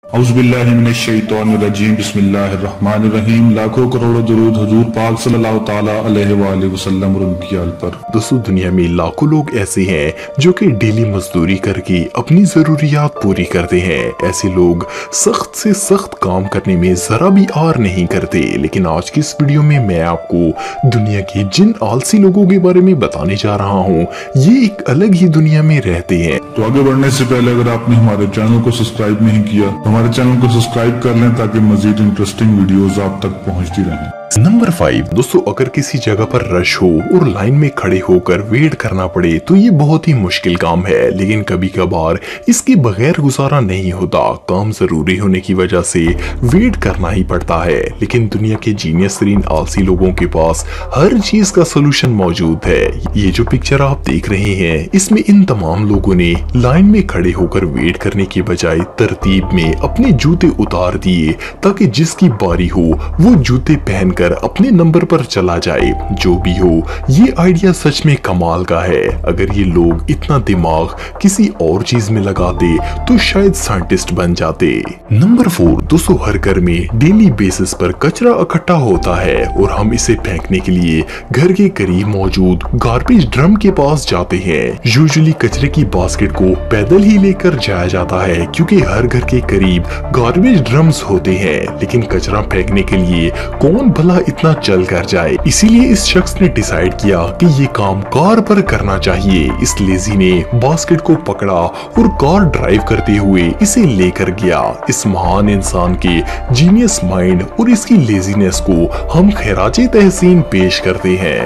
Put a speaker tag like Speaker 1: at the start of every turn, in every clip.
Speaker 1: औज़ुबिल्लाहिमिनश्शैतानिर्रजीम बिस्मिल्लाहिर्रहमानिर्रहीम। लाखों करोड़ों दुरूद हुजूर पाक सल्लल्लाहु ताला अलैहि वसल्लम और उनकी आल पर।
Speaker 2: दोस्तों, दुनिया में लाखों लोग ऐसे हैं जो कि डेली मजदूरी करके अपनी जरूरियात पूरी करते हैं। ऐसे लोग सख्त से सख्त काम करने में जरा भी आर नहीं करते। लेकिन आज की इस वीडियो में मैं आपको दुनिया के जिन आलसी लोगों के बारे में बताने जा रहा हूँ। ये एक अलग ही दुनिया में रहते हैं।
Speaker 1: तो आगे बढ़ने से पहले अगर आपने हमारे चैनल को सब्सक्राइब नहीं किया तो हमारे चैनल को सब्सक्राइब कर लें ताकि मजीद इंटरेस्टिंग वीडियोस आप तक पहुंचती रहें।
Speaker 2: नंबर 5 दोस्तों, अगर किसी जगह पर रश हो और लाइन में खड़े होकर वेट करना पड़े तो ये बहुत ही मुश्किल काम है। लेकिन कभी कभार इसके बगैर गुजारा नहीं होता। काम जरूरी होने की वजह से वेट करना ही पड़ता है। लेकिन दुनिया के जीनियस तरीन आलसी लोगों के पास हर चीज का सोल्यूशन मौजूद है। ये जो पिक्चर आप देख रहे हैं, इसमें इन तमाम लोगों ने लाइन में खड़े होकर वेट करने के बजाय तरतीब में अपने जूते उतार दिए ताकि जिसकी बारी हो वो जूते पहनकर अपने नंबर पर चला जाए। जो भी हो, ये आइडिया सच में कमाल का है। अगर ये लोग इतना दिमाग किसी और चीज में लगाते तो शायद साइंटिस्ट बन जाते। नंबर 4 दोस्तों, हर घर में डेली बेसिस पर कचरा इकट्ठा होता है और हम इसे फेंकने के लिए घर के करीब मौजूद गार्बेज ड्रम के पास जाते हैं। यूजुअली कचरे की बास्केट को पैदल ही लेकर जाया जाता है क्योंकि हर घर के करीब गार्बेज ड्रम्स होते हैं। लेकिन कचरा फेंकने के लिए कौन भला इतना चल कर जाए। इसीलिए इस शख्स ने डिसाइड किया कि ये काम कार पर करना चाहिए। इस लेजी ने बास्केट को पकड़ा और कार ड्राइव करते हुए इसे लेकर गया। इस महान इंसान के जीनियस माइंड और इसकी लेजीनेस को हम खैराजे तहसीन पेश करते हैं।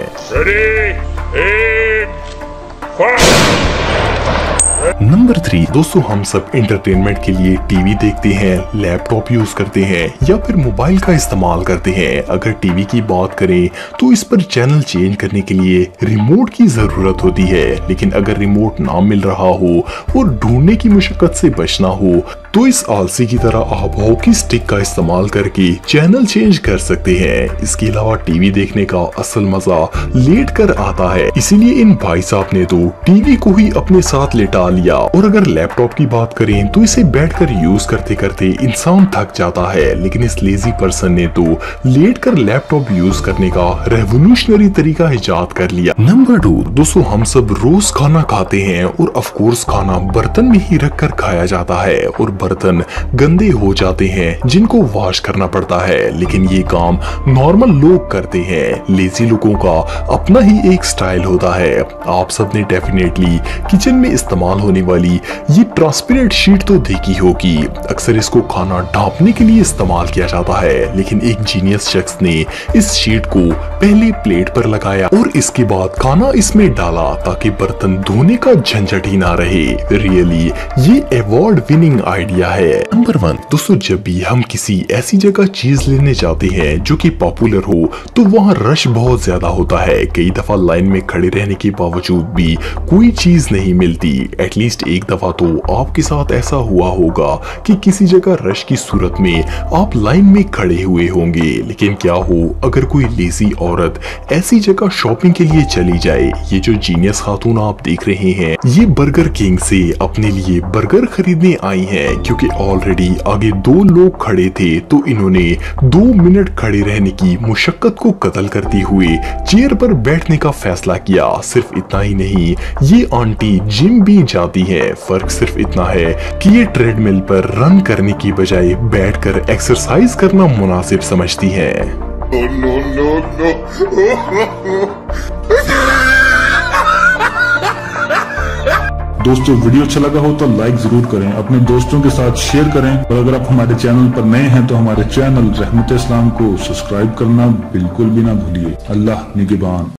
Speaker 2: नंबर 3 दोस्तों, हम सब एंटरटेनमेंट के लिए टीवी देखते हैं, लैपटॉप यूज करते हैं या फिर मोबाइल का इस्तेमाल करते हैं। अगर टीवी की बात करें तो इस पर चैनल चेंज करने के लिए रिमोट की जरूरत होती है। लेकिन अगर रिमोट ना मिल रहा हो और ढूंढने की मुशक्कत से बचना हो तो इस आलसी की तरह आप हॉकी स्टिक का इस्तेमाल करके चैनल चेंज कर सकते हैं। इसके अलावा टीवी देखने का असल मजा लेट कर आता है। इसीलिए इन भाई साहब ने तो टीवी को ही अपने साथ लेटा लिया। और अगर लैपटॉप की बात करें तो इसे बैठकर यूज करते करते इंसान थक जाता है। लेकिन इस लेजी पर्सन ने तो लेट कर लैपटॉप यूज करने का रेवोल्यूशनरी तरीका इजाद कर लिया। नंबर 2 दोस्तों, हम सब रोज खाना खाते हैं और ऑफ कोर्स खाना बर्तन में ही रख कर खाया जाता है और बर्तन गंदे हो जाते हैं जिनको वॉश करना पड़ता है। लेकिन ये काम नॉर्मल लोग करते हैं। लेजी लोगों का अपना ही एक स्टाइल होता है। आप सब ने डेफिनेटली किचन में इस्तेमाल होने वाली ये ट्रांसपेरेंट शीट तो देखी होगी। अक्सर इसको खाना ढांपने के लिए इस्तेमाल किया जाता है। लेकिन एक जीनियस शख्स ने इस शीट को पहले प्लेट पर लगाया और इसके बाद खाना इसमें डाला ताकि बर्तन धोने का झंझट ही ना रहे। रियली ये अवार्ड विनिंग आइडिया है। नंबर 1 दोस्तों, जब भी हम किसी ऐसी जगह चीज लेने जाते हैं जो कि पॉपुलर हो तो वहाँ रश बहुत ज्यादा होता है। कई दफा लाइन में खड़े रहने के बावजूद भी कोई चीज नहीं मिलती। एटलीस्ट एक दफा तो आपके साथ ऐसा हुआ होगा कि किसी जगह रश की सूरत में आप लाइन में खड़े हुए होंगे। लेकिन क्या हो अगर कोई लेजी औरत ऐसी जगह शॉपिंग के लिए चली जाए। ये जो जीनियस खातून आप देख रहे हैं, ये बर्गर किंग से अपने लिए बर्गर खरीदने आई हैं क्योंकि ऑलरेडी आगे 2 लोग खड़े थे तो इन्होंने 2 मिनट खड़े रहने की मुशक्कत को कत्ल करते हुए चेयर पर बैठने का फैसला किया। सिर्फ इतना ही नहीं, ये आंटी जिम भी जाती है। फर्क सिर्फ इतना है कि ये ट्रेडमिल पर रन करने की बजाय बैठकर एक्सरसाइज करना मुनासिब समझती है।
Speaker 1: दोस्तों, वीडियो अच्छा लगा हो तो लाइक जरूर करें, अपने दोस्तों के साथ शेयर करें और अगर आप हमारे चैनल पर नए हैं तो हमारे चैनल रहमत इस्लाम को सब्सक्राइब करना बिल्कुल भी ना भूलिए। अल्लाह निगहबान।